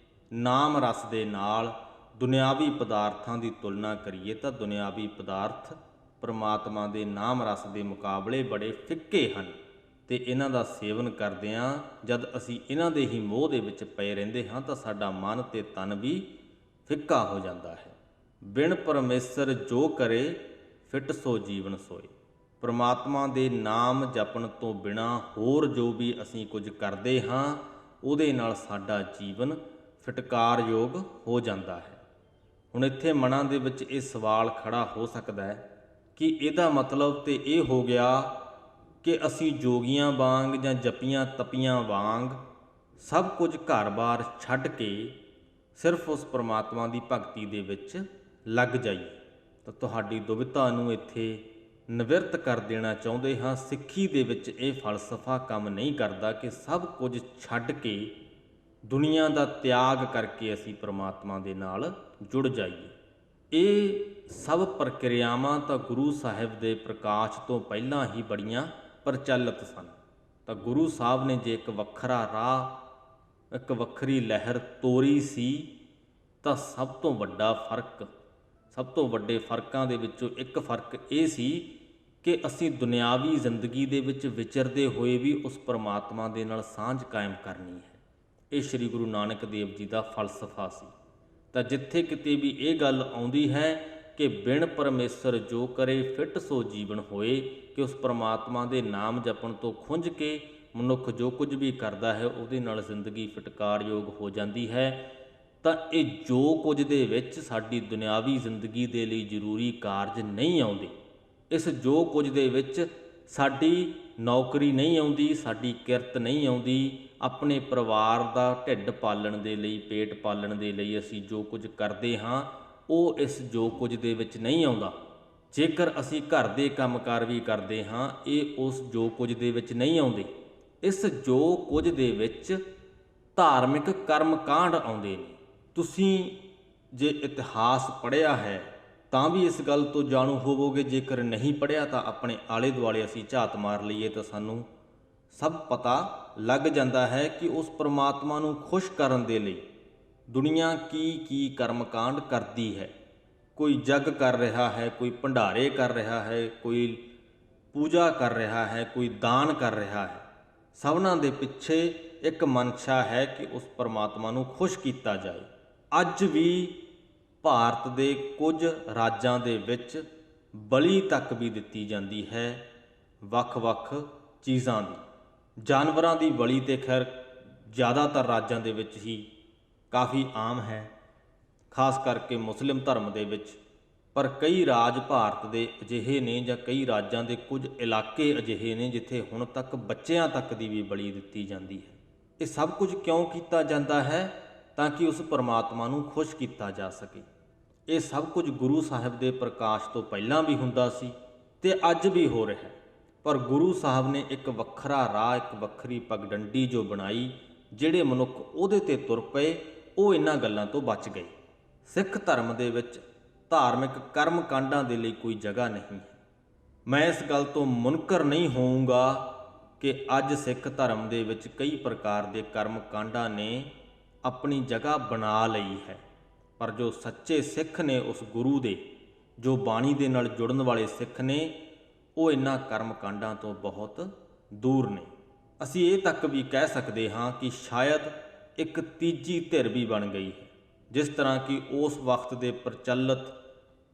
ਨਾਮ ਰਸ ਦੇ ਨਾਲ ਦੁਨਿਆਵੀ ਪਦਾਰਥਾਂ ਦੀ ਤੁਲਨਾ ਕਰੀਏ ਤਾਂ ਦੁਨਿਆਵੀ ਪਦਾਰਥ ਪਰਮਾਤਮਾ ਦੇ ਨਾਮ ਰਸ ਦੇ ਮੁਕਾਬਲੇ ਬੜੇ ਫਿੱਕੇ ਹਨ। ਤੇ ਇਹਨਾਂ ਦਾ ਸੇਵਨ ਕਰਦਿਆਂ ਜਦ ਅਸੀਂ ਇਹਨਾਂ ਦੇ ਹੀ ਮੋਹ ਦੇ ਵਿੱਚ ਪਏ ਰਹਿੰਦੇ ਹਾਂ ਤਾਂ ਸਾਡਾ ਮਨ ਤੇ ਤਨ ਵੀ ਫਿੱਕਾ ਹੋ ਜਾਂਦਾ ਹੈ। ਬਿਨ ਪਰਮੇਸ਼ਰ ਜੋ ਕਰੇ ਫਿਟ ਸੋ ਜੀਵਨ ਸੋਏ। ਪਰਮਾਤਮਾ ਦੇ ਨਾਮ ਜਪਣ ਤੋਂ ਬਿਨਾਂ ਹੋਰ ਜੋ ਵੀ ਅਸੀਂ ਕੁਝ ਕਰਦੇ ਹਾਂ ਉਹਦੇ ਨਾਲ ਸਾਡਾ ਜੀਵਨ ਫਿਟਕਾਰਯੋਗ ਹੋ ਜਾਂਦਾ ਹੈ। ਹੁਣ ਇੱਥੇ ਮਨਾਂ ਦੇ ਵਿੱਚ ਇਹ ਸਵਾਲ ਖੜਾ ਹੋ ਸਕਦਾ ਹੈ ਕਿ ਇਹਦਾ ਮਤਲਬ ਤੇ ਇਹ ਹੋ ਗਿਆ ਕਿ ਅਸੀਂ ਜੋਗੀਆਂ ਵਾਂਗ ਜਾਂ ਜਪੀਆਂ ਤਪੀਆਂ ਵਾਂਗ ਸਭ ਕੁਝ ਘਰ-ਬਾਰ ਛੱਡ ਕੇ ਸਿਰਫ ਉਸ ਪਰਮਾਤਮਾ ਦੀ ਭਗਤੀ ਦੇ ਵਿੱਚ ਲੱਗ ਜਾਈਏ। ਤਾਂ ਤੁਹਾਡੀ ਦੁਵਿਧਾ ਨੂੰ ਇੱਥੇ ਨਿਵਰਤ ਕਰ ਦੇਣਾ ਚਾਹੁੰਦੇ ਹਾਂ। ਸਿੱਖੀ ਦੇ ਵਿੱਚ ਇਹ ਫਲਸਫਾ ਕੰਮ ਨਹੀਂ ਕਰਦਾ ਕਿ ਸਭ ਕੁਝ ਛੱਡ ਕੇ ਦੁਨੀਆ ਦਾ ਤਿਆਗ ਕਰਕੇ ਅਸੀਂ ਪਰਮਾਤਮਾ ਦੇ ਨਾਲ ਜੁੜ ਜਾਈਏ। ਇਹ ਸਭ ਪ੍ਰਕਿਰਿਆਵਾਂ ਤਾਂ ਗੁਰੂ ਸਾਹਿਬ ਦੇ ਪ੍ਰਕਾਸ਼ ਤੋਂ ਪਹਿਲਾਂ ਹੀ ਬੜੀਆਂ ਪ੍ਰਚਲਿਤ ਸਨ। ਤਾਂ ਗੁਰੂ ਸਾਹਿਬ ਨੇ ਜੇ ਇੱਕ ਵੱਖਰਾ ਰਾਹ, ਇੱਕ ਵੱਖਰੀ ਲਹਿਰ ਤੋਰੀ ਸੀ, ਤਾਂ ਸਭ ਤੋਂ ਵੱਡਾ ਫਰਕ, ਸਭ ਤੋਂ ਵੱਡੇ ਫਰਕਾਂ ਦੇ ਵਿੱਚੋਂ ਇੱਕ ਫਰਕ ਇਹ ਸੀ ਕਿ ਅਸੀਂ ਦੁਨਿਆਵੀ ਜ਼ਿੰਦਗੀ ਦੇ ਵਿੱਚ ਵਿਚਰਦੇ ਹੋਏ ਵੀ ਉਸ ਪਰਮਾਤਮਾ ਦੇ ਨਾਲ ਸਾਂਝ ਕਾਇਮ ਕਰਨੀ ਹੈ। ਇਹ ਸ੍ਰੀ ਗੁਰੂ ਨਾਨਕ ਦੇਵ ਜੀ ਦਾ ਫਲਸਫਾ ਸੀ। ਤਾਂ ਜਿੱਥੇ ਕਿਤੇ ਵੀ ਇਹ ਗੱਲ ਆਉਂਦੀ ਹੈ ਕਿ ਬਿਨ ਪਰਮੇਸ਼ਰ ਜੋ ਕਰੇ ਫਿੱਟ ਸੋ ਜੀਵਨ ਹੋਏ, ਕਿ ਉਸ ਪਰਮਾਤਮਾ ਦੇ ਨਾਮ ਜਪਣ ਤੋਂ ਖੁੰਝ ਕੇ ਮਨੁੱਖ ਜੋ ਕੁਝ ਵੀ ਕਰਦਾ ਹੈ ਉਹਦੇ ਨਾਲ ਜ਼ਿੰਦਗੀ ਫਿਟਕਾਰਯੋਗ ਹੋ ਜਾਂਦੀ ਹੈ, ਤਾਂ ਇਹ ਜੋ ਕੁਝ ਦੇ ਵਿੱਚ ਸਾਡੀ ਦੁਨਿਆਵੀ ਜ਼ਿੰਦਗੀ ਦੇ ਲਈ ਜ਼ਰੂਰੀ ਕਾਰਜ ਨਹੀਂ ਆਉਂਦੇ। ਇਸ ਜੋ ਕੁਝ ਦੇ ਵਿੱਚ ਸਾਡੀ ਨੌਕਰੀ ਨਹੀਂ ਆਉਂਦੀ, ਸਾਡੀ ਕਿਰਤ ਨਹੀਂ ਆਉਂਦੀ, ਆਪਣੇ ਪਰਿਵਾਰ ਦਾ ਢਿੱਡ ਪਾਲਣ ਦੇ ਲਈ, ਪੇਟ ਪਾਲਣ ਦੇ ਲਈ ਅਸੀਂ ਜੋ ਕੁਝ ਕਰਦੇ ਹਾਂ ਉਹ ਇਸ ਜੋ ਕੁਝ ਦੇ ਵਿੱਚ ਨਹੀਂ ਆਉਂਦਾ। ਜੇਕਰ ਅਸੀਂ ਘਰ ਦੇ ਕੰਮਕਾਰ ਵੀ ਕਰਦੇ ਹਾਂ, ਇਹ ਉਸ ਜੋ ਕੁਝ ਦੇ ਵਿੱਚ ਨਹੀਂ ਆਉਂਦੇ। ਇਸ ਜੋ ਕੁਝ ਦੇ ਵਿੱਚ ਧਾਰਮਿਕ ਕਰਮ ਕਾਂਡ ਆਉਂਦੇ ਨੇ। ਤੁਸੀਂ ਜੇ ਇਤਿਹਾਸ ਪੜ੍ਹਿਆ ਹੈ ਤਾਂ ਵੀ ਇਸ ਗੱਲ ਤੋਂ ਜਾਣੂ ਹੋਵੋਗੇ। ਜੇਕਰ ਨਹੀਂ ਪੜ੍ਹਿਆ ਤਾਂ ਆਪਣੇ ਆਲੇ ਦੁਆਲੇ ਅਸੀਂ ਝਾਤ ਮਾਰ ਲਈਏ ਤਾਂ ਸਾਨੂੰ ਸਭ ਪਤਾ ਲੱਗ ਜਾਂਦਾ ਹੈ ਕਿ ਉਸ ਪਰਮਾਤਮਾ ਨੂੰ ਖੁਸ਼ ਕਰਨ ਦੇ ਲਈ ਦੁਨੀਆ ਕੀ ਕਰਮਕਾਂਡ ਕਰਦੀ ਹੈ। ਕੋਈ ਜਗ ਕਰ ਰਿਹਾ ਹੈ, ਕੋਈ ਭੰਡਾਰੇ ਕਰ ਰਿਹਾ ਹੈ, ਕੋਈ ਪੂਜਾ ਕਰ ਰਿਹਾ ਹੈ, ਕੋਈ ਦਾਨ ਕਰ ਰਿਹਾ ਹੈ। ਸਭਨਾਂ ਦੇ ਪਿੱਛੇ ਇੱਕ ਮਨਸ਼ਾ ਹੈ ਕਿ ਉਸ ਪਰਮਾਤਮਾ ਨੂੰ ਖੁਸ਼ ਕੀਤਾ ਜਾਏ। ਅੱਜ ਵੀ ਭਾਰਤ ਦੇ ਕੁਝ ਰਾਜਾਂ ਦੇ ਵਿੱਚ ਬਲੀ ਤੱਕ ਵੀ ਦਿੱਤੀ ਜਾਂਦੀ ਹੈ ਵੱਖ-ਵੱਖ ਚੀਜ਼ਾਂ ਦੀ। ਜਾਨਵਰਾਂ ਦੀ ਬਲੀ ਤੇ ਖੈਰ ਜ਼ਿਆਦਾਤਰ ਰਾਜਾਂ ਦੇ ਵਿੱਚ ਹੀ ਕਾਫੀ ਆਮ ਹੈ, ਖਾਸ ਕਰਕੇ ਮੁਸਲਿਮ ਧਰਮ ਦੇ ਵਿੱਚ। ਪਰ ਕਈ ਰਾਜ ਭਾਰਤ ਦੇ ਅਜਿਹੇ ਨੇ, ਜਾਂ ਕਈ ਰਾਜਾਂ ਦੇ ਕੁਝ ਇਲਾਕੇ ਅਜਿਹੇ ਨੇ ਜਿੱਥੇ ਹੁਣ ਤੱਕ ਬੱਚਿਆਂ ਤੱਕ ਦੀ ਵੀ ਬਲੀ ਦਿੱਤੀ ਜਾਂਦੀ ਹੈ। ਇਹ ਸਭ ਕੁਝ ਕਿਉਂ ਕੀਤਾ ਜਾਂਦਾ ਹੈ? ਤਾਂ ਕਿ ਉਸ ਪਰਮਾਤਮਾ ਨੂੰ ਖੁਸ਼ ਕੀਤਾ ਜਾ ਸਕੇ। ਇਹ ਸਭ ਕੁਝ ਗੁਰੂ ਸਾਹਿਬ ਦੇ ਪ੍ਰਕਾਸ਼ ਤੋਂ ਪਹਿਲਾਂ ਵੀ ਹੁੰਦਾ ਸੀ ਤੇ ਅੱਜ ਵੀ ਹੋ ਰਿਹਾ ਹੈ। ਪਰ ਗੁਰੂ ਸਾਹਿਬ ਨੇ ਇੱਕ ਵੱਖਰਾ ਰਾਹ, ਇੱਕ ਵੱਖਰੀ ਪਗਡੰਡੀ ਜੋ ਬਣਾਈ, ਜਿਹੜੇ ਮਨੁੱਖ ਉਹਦੇ ਤੇ ਤੁਰ ਪਏ ਉਹ ਇਹਨਾਂ ਗੱਲਾਂ ਤੋਂ ਬਚ ਗਏ। ਸਿੱਖ ਧਰਮ ਦੇ ਵਿੱਚ ਧਾਰਮਿਕ ਕਰਮ ਕਾਂਡਾਂ ਦੇ ਲਈ ਕੋਈ ਜਗ੍ਹਾ ਨਹੀਂ ਹੈ। ਮੈਂ ਇਸ ਗੱਲ ਤੋਂ ਮੁਨਕਰ ਨਹੀਂ ਹੋਊਂਗਾ ਕਿ ਅੱਜ ਸਿੱਖ ਧਰਮ ਦੇ ਵਿੱਚ ਕਈ ਪ੍ਰਕਾਰ ਦੇ ਕਰਮ ਕਾਂਡਾਂ ਨੇ ਆਪਣੀ ਜਗ੍ਹਾ ਬਣਾ ਲਈ ਹੈ। ਪਰ ਜੋ ਸੱਚੇ ਸਿੱਖ ਨੇ, ਉਸ ਗੁਰੂ ਦੇ, ਜੋ ਬਾਣੀ ਦੇ ਨਾਲ ਜੁੜਨ ਵਾਲੇ ਸਿੱਖ ਨੇ, ਉਹ ਇਹਨਾਂ ਕਰਮ ਕਾਂਡਾਂ ਤੋਂ ਬਹੁਤ ਦੂਰ ਨੇ। ਅਸੀਂ ਇਹ ਤੱਕ ਵੀ ਕਹਿ ਸਕਦੇ ਹਾਂ ਕਿ ਸ਼ਾਇਦ ਇੱਕ ਤੀਜੀ ਧਿਰ ਵੀ ਬਣ ਗਈ ਹੈ। ਜਿਸ ਤਰ੍ਹਾਂ ਕਿ ਉਸ ਵਕਤ ਦੇ ਪ੍ਰਚਲਿਤ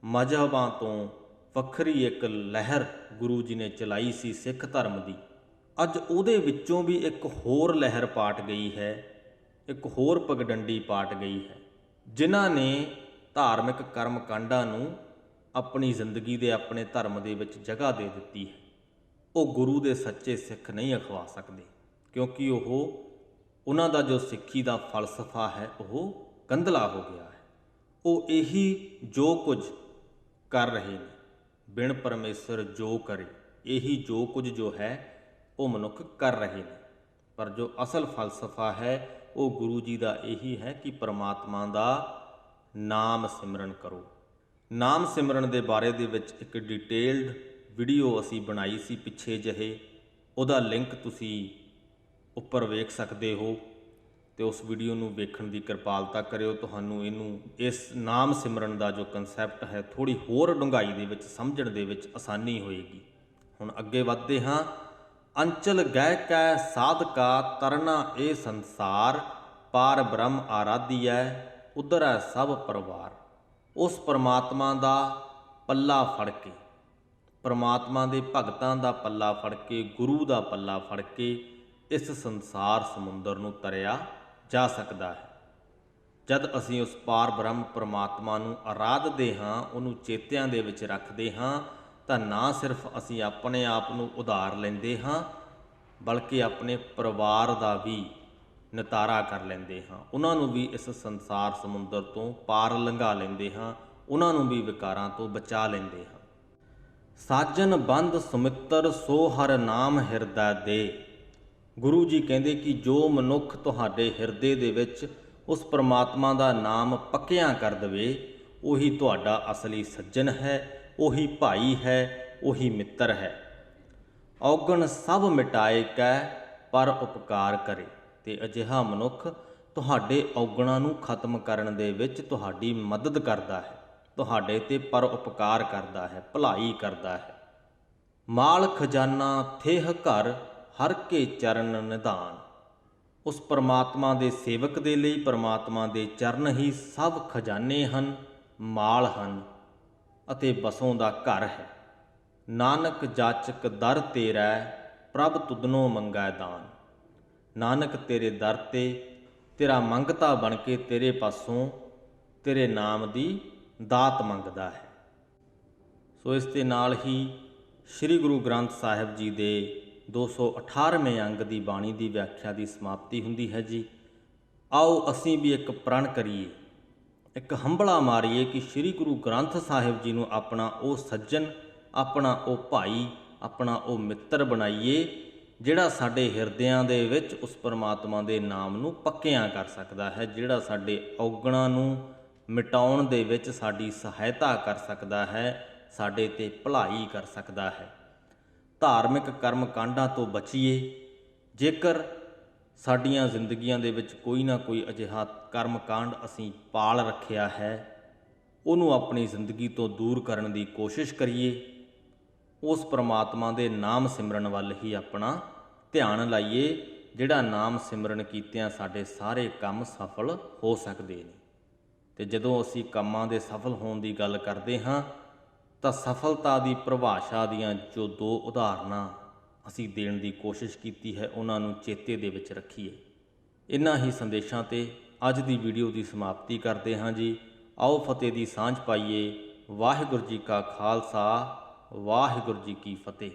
ਮਜ਼ਹਬਾਂ ਤੋਂ ਵੱਖਰੀ ਇੱਕ ਲਹਿਰ ਗੁਰੂ ਜੀ ਨੇ ਚਲਾਈ ਸੀ ਸਿੱਖ ਧਰਮ ਦੀ, ਅੱਜ ਉਹਦੇ ਵਿੱਚੋਂ ਵੀ ਇੱਕ ਹੋਰ ਲਹਿਰ ਪਾਟ ਗਈ ਹੈ, ਇੱਕ ਹੋਰ ਪਗਡੰਡੀ ਪਾਟ ਗਈ ਹੈ। ਜਿਨ੍ਹਾਂ ਨੇ ਧਾਰਮਿਕ ਕਰਮ ਕਾਂਡਾਂ ਨੂੰ ਆਪਣੀ ਜ਼ਿੰਦਗੀ ਦੇ, ਆਪਣੇ ਧਰਮ ਦੇ ਵਿੱਚ ਜਗ੍ਹਾ ਦੇ ਦਿੱਤੀ ਹੈ, ਉਹ ਗੁਰੂ ਦੇ ਸੱਚੇ ਸਿੱਖ ਨਹੀਂ ਅਖਵਾ ਸਕਦੇ, ਕਿਉਂਕਿ ਉਹਨਾਂ ਦਾ ਜੋ ਸਿੱਖੀ ਦਾ ਫਲਸਫਾ ਹੈ ਉਹ ਗੰਧਲਾ ਹੋ ਗਿਆ ਹੈ। ਉਹ ਇਹੀ ਜੋ ਕੁਝ ਕਰ ਰਹੇ ਨੇ, ਬਿਨ ਪਰਮੇਸ਼ਰ ਜੋ ਕਰੇ, ਇਹੀ ਜੋ ਕੁਝ ਜੋ ਹੈ ਉਹ ਮਨੁੱਖ ਕਰ ਰਹੇ ਨੇ। ਪਰ ਜੋ ਅਸਲ ਫਲਸਫਾ ਹੈ ਉਹ ਗੁਰੂ ਜੀ ਦਾ ਇਹੀ ਹੈ ਕਿ ਪਰਮਾਤਮਾ ਦਾ ਨਾਮ ਸਿਮਰਨ ਕਰੋ। ਨਾਮ ਸਿਮਰਨ ਦੇ ਬਾਰੇ ਦੇ ਵਿੱਚ ਇੱਕ ਡਿਟੇਲਡ ਵੀਡੀਓ ਅਸੀਂ ਬਣਾਈ ਸੀ ਪਿੱਛੇ ਜਿਹੇ, ਉਹਦਾ ਲਿੰਕ ਤੁਸੀਂ ਉੱਪਰ ਵੇਖ ਸਕਦੇ ਹੋ, ਤੇ ਉਸ ਵੀਡੀਓ ਨੂੰ ਵੇਖਣ ਦੀ ਕਿਰਪਾਲਤਾ ਕਰਿਓ। ਤੁਹਾਨੂੰ ਇਸ ਨਾਮ ਸਿਮਰਨ ਦਾ ਜੋ ਕਨਸੈਪਟ ਹੈ ਥੋੜ੍ਹੀ ਹੋਰ ਡੂੰਘਾਈ ਦੇ ਵਿੱਚ ਸਮਝਣ ਦੇ ਵਿੱਚ ਆਸਾਨੀ ਹੋਏਗੀ। ਹੁਣ ਅੱਗੇ ਵੱਧਦੇ ਹਾਂ। ਅੰਚਲ ਗਹਿ ਕੈ ਸਾਧਕਾ ਤਰਨਾ ਇਹ ਸੰਸਾਰ, ਪਾਰ ਬ੍ਰਹਮ ਆਰਾਧੀਐ ਉਧਰੈ ਸਭ ਪਰਿਵਾਰ। ਉਸ ਪਰਮਾਤਮਾ ਦਾ ਪੱਲਾ ਫੜ ਕੇ, ਪਰਮਾਤਮਾ ਦੇ ਭਗਤਾਂ ਦਾ ਪੱਲਾ ਫੜ ਕੇ, ਗੁਰੂ ਦਾ ਪੱਲਾ ਫੜ ਕੇ ਇਸ ਸੰਸਾਰ ਸਮੁੰਦਰ ਨੂੰ ਤਰਿਆ ਜਾ ਸਕਦਾ ਹੈ। ਜਦ ਅਸੀਂ ਉਸ ਪਾਰ ਬ੍ਰਹਮ ਪਰਮਾਤਮਾ ਨੂੰ ਆਰਾਧਦੇ ਹਾਂ, ਉਹਨੂੰ ਚੇਤਿਆਂ ਦੇ ਵਿੱਚ ਰੱਖਦੇ ਹਾਂ, ਤਾਂ ਨਾ ਸਿਰਫ ਅਸੀਂ ਆਪਣੇ ਆਪ ਨੂੰ ਉਧਾਰ ਲੈਂਦੇ ਹਾਂ, ਬਲਕਿ ਆਪਣੇ ਪਰਿਵਾਰ ਦਾ ਵੀ ਨਿਤਾਰਾ ਕਰ ਲੈਂਦੇ ਹਾਂ, ਉਹਨਾਂ ਨੂੰ ਵੀ ਇਸ ਸੰਸਾਰ ਸਮੁੰਦਰ ਤੋਂ ਪਾਰ ਲੰਘਾ ਲੈਂਦੇ ਹਾਂ, ਉਹਨਾਂ ਨੂੰ ਵੀ ਵਿਕਾਰਾਂ ਤੋਂ ਬਚਾ ਲੈਂਦੇ ਹਾਂ। ਸਾਜਨ ਬੰਧ ਸੁਮਿੱਤਰ ਸੋ ਹਰ ਨਾਮ ਹਿਰਦੈ ਦੇ। ਗੁਰੂ ਜੀ ਕਹਿੰਦੇ ਕਿ ਜੋ ਮਨੁੱਖ ਤੁਹਾਡੇ ਹਿਰਦੇ ਦੇ ਵਿੱਚ ਉਸ ਪ੍ਰਮਾਤਮਾ ਦਾ ਨਾਮ ਪੱਕਿਆਂ ਕਰ ਦੇਵੇ, ਉਹੀ ਤੁਹਾਡਾ ਅਸਲੀ ਸੱਜਣ ਹੈ, ਉਹੀ ਭਾਈ ਹੈ, ਉਹੀ ਮਿੱਤਰ ਹੈ। ਔਗਣ ਸਭ ਮਿਟਾਏ ਕੈ ਪਰ ਉਪਕਾਰ ਕਰੇ। ਤੇ ਅਜਿਹਾ ਮਨੁੱਖ ਤੁਹਾਡੇ ਔਗਣਾਂ ਨੂੰ ਖਤਮ ਕਰਨ ਦੇ ਵਿੱਚ ਤੁਹਾਡੀ ਮਦਦ ਕਰਦਾ ਹੈ, ਤੁਹਾਡੇ ਤੇ ਪਰ ਉਪਕਾਰ ਕਰਦਾ ਹੈ, ਭਲਾਈ ਕਰਦਾ ਹੈ। ਮਾਲ ਖਜ਼ਾਨਾ ਥੇਹ ਘਰ ਹਰ ਕੇ ਚਰਨ ਨਿਧਾਨ। ਉਸ ਪਰਮਾਤਮਾ ਦੇ ਸੇਵਕ ਦੇ ਲਈ ਪਰਮਾਤਮਾ ਦੇ ਚਰਨ ਹੀ ਸਭ ਖਜ਼ਾਨੇ ਹਨ, ਮਾਲ ਹਨ ਅਤੇ ਬਸੋਂ ਦਾ ਘਰ ਹੈ। ਨਾਨਕ ਜਾਚਕ ਦਰ ਤੇਰਾ ਪ੍ਰਭ ਤੁਧਨੋਂ ਮੰਗੈ ਦਾਨ। ਨਾਨਕ ਤੇਰੇ ਦਰ ਤੇ ਤੇਰਾ ਮੰਗਤਾ ਬਣ ਕੇ ਤੇਰੇ ਪਾਸੋਂ ਤੇਰੇ ਨਾਮ ਦੀ ਦਾਤ ਮੰਗਦਾ ਹੈ। ਸੋ ਇਸ ਦੇ ਨਾਲ ਹੀ ਸ੍ਰੀ ਗੁਰੂ ਗ੍ਰੰਥ ਸਾਹਿਬ ਜੀ ਦੇ 218ਵੇਂ ਅੰਗ ਦੀ ਬਾਣੀ ਦੀ ਵਿਆਖਿਆ ਦੀ ਸਮਾਪਤੀ ਹੁੰਦੀ ਹੈ ਜੀ। ਆਓ ਅਸੀਂ ਵੀ ਇੱਕ ਪ੍ਰਣ ਕਰੀਏ, ਇੱਕ ਹੰਭਲਾ ਮਾਰੀਏ ਕਿ ਸ੍ਰੀ ਗੁਰੂ ਗ੍ਰੰਥ ਸਾਹਿਬ ਜੀ ਨੂੰ ਆਪਣਾ ਉਹ ਸੱਜਣ, ਆਪਣਾ ਉਹ ਭਾਈ, ਆਪਣਾ ਉਹ ਮਿੱਤਰ ਬਣਾਈਏ ਜਿਹੜਾ ਸਾਡੇ ਹਿਰਦਿਆਂ ਦੇ ਵਿੱਚ ਉਸ ਪਰਮਾਤਮਾ ਦੇ ਨਾਮ ਨੂੰ ਪੱਕਿਆਂ ਕਰ ਸਕਦਾ ਹੈ, ਜਿਹੜਾ ਸਾਡੇ ਔਗਣਾਂ ਨੂੰ ਮਿਟਾਉਣ ਦੇ ਵਿੱਚ ਸਾਡੀ ਸਹਾਇਤਾ ਕਰ ਸਕਦਾ ਹੈ, ਸਾਡੇ ਤੇ ਭਲਾਈ ਕਰ ਸਕਦਾ ਹੈ। ਧਾਰਮਿਕ ਕਰਮ ਕਾਂਡਾਂ ਤੋਂ ਬਚੀਏ। ਜੇਕਰ ਸਾਡੀਆਂ ਜ਼ਿੰਦਗੀਆਂ ਦੇ ਵਿੱਚ ਕੋਈ ਨਾ ਕੋਈ ਅਜਿਹਾ ਕਰਮ ਕਾਂਡ ਅਸੀਂ ਪਾਲ ਰੱਖਿਆ ਹੈ, ਉਹਨੂੰ ਆਪਣੀ ਜ਼ਿੰਦਗੀ ਤੋਂ ਦੂਰ ਕਰਨ ਦੀ ਕੋਸ਼ਿਸ਼ ਕਰੀਏ। ਉਸ ਪ੍ਰਮਾਤਮਾ ਦੇ ਨਾਮ ਸਿਮਰਨ ਵੱਲ ਹੀ ਆਪਣਾ ਧਿਆਨ ਲਾਈਏ, ਜਿਹੜਾ ਨਾਮ ਸਿਮਰਨ ਕੀਤਿਆਂ ਸਾਡੇ ਸਾਰੇ ਕੰਮ ਸਫਲ ਹੋ ਸਕਦੇ ਨੇ। ਤੇ ਜਦੋਂ ਅਸੀਂ ਕੰਮਾਂ ਦੇ ਸਫਲ ਹੋਣ ਦੀ ਗੱਲ ਕਰਦੇ ਹਾਂ ਤਾਂ ਸਫਲਤਾ ਦੀ ਪਰਿਭਾਸ਼ਾ ਦੀਆਂ ਜੋ ਦੋ ਉਦਾਹਰਨਾਂ ਅਸੀਂ ਦੇਣ ਦੀ ਕੋਸ਼ਿਸ਼ ਕੀਤੀ ਹੈ, ਉਹਨਾਂ ਨੂੰ ਚੇਤੇ ਦੇ ਵਿੱਚ ਰੱਖੀਏ। ਇਨ੍ਹਾਂ ਹੀ ਸੰਦੇਸ਼ਾਂ ਤੇ ਅੱਜ ਦੀ ਵੀਡੀਓ ਦੀ ਸਮਾਪਤੀ ਕਰਦੇ ਹਾਂ ਜੀ। ਆਓ ਫਤਿਹ ਦੀ ਸਾਂਝ ਪਾਈਏ। ਵਾਹਿਗੁਰੂ ਜੀ ਕਾ ਖਾਲਸਾ, ਵਾਹਿਗੁਰੂ ਜੀ ਕੀ ਫਤਿਹ।